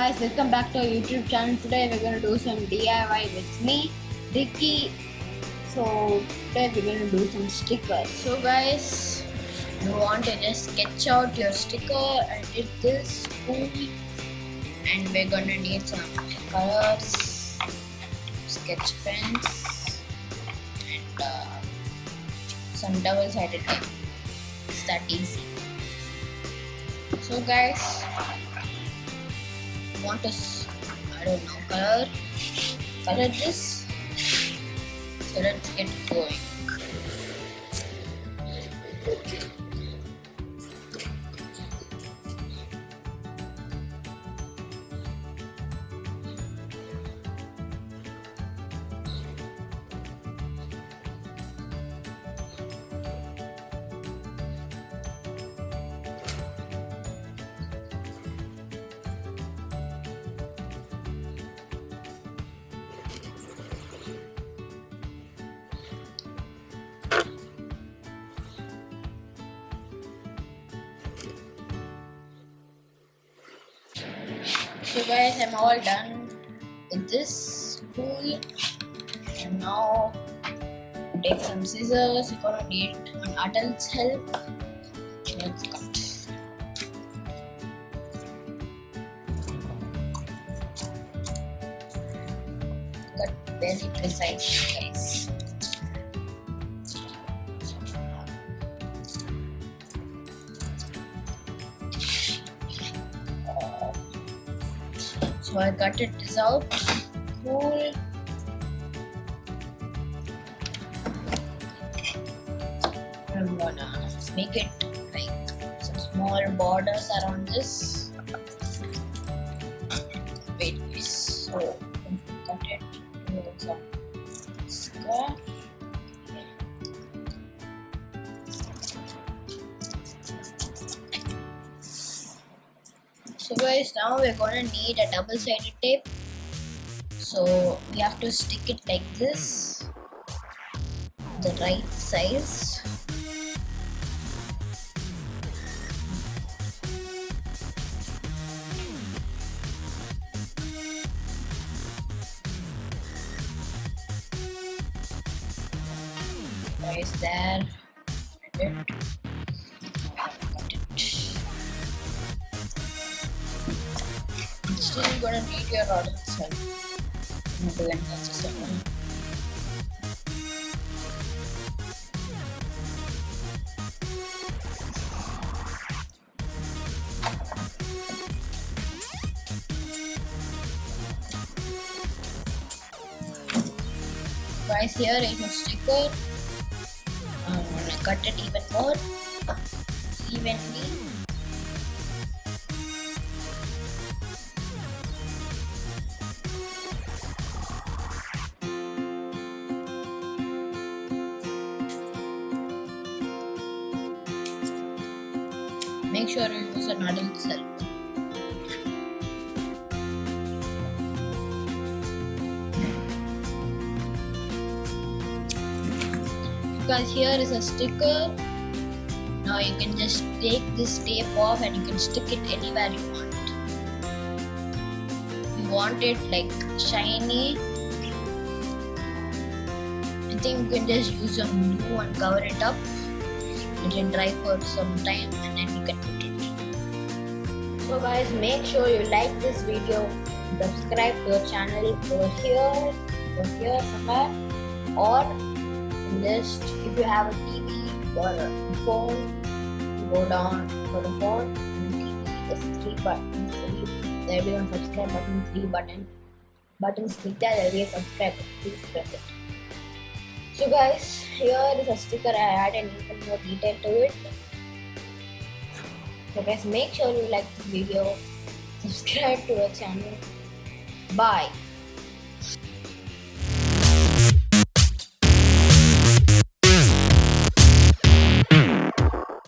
guys, welcome back to our YouTube channel. Today we're going to do some DIY with me, Ricky. So today we're going to do some stickers. So guys, you want to just sketch out your sticker and hit this spoon. And we're going to need some colors, sketch pens, and some double-sided tape. It's that easy. So guys, want to color this, so let's get going. So guys, I'm all done with this tool, and now take some scissors. You're gonna need an adult's help. Let's cut. Cut very precisely, guys. So I cut this out. Cool. I'm gonna make it like some small borders around this. Wait, so cut it to some square. So guys, now we're gonna need a double-sided tape. So we have to stick it like this, the right size. Guys, there. Cut it. Still gonna need your adult's help. Guys, here is a sticker. I'm gonna cut it even more evenly. Make sure you use an adult's help. Because here is a sticker. Now you can just take this tape off and you can stick it anywhere you want. If you want it like shiny, I think you can just use some glue and cover it up. Let it dry for some time and then you can put it. So guys, make sure you like this video, subscribe to our channel over here somewhere, or just if you have a TV or a phone, you go down for the phone and the TV is 3 buttons. There will be a subscribe button, 3 buttons. Click there, there will be a subscribe button. Please press it. So guys, here is a sticker. I added even more detail to it. So guys, make sure you like this video, subscribe to our channel. Bye.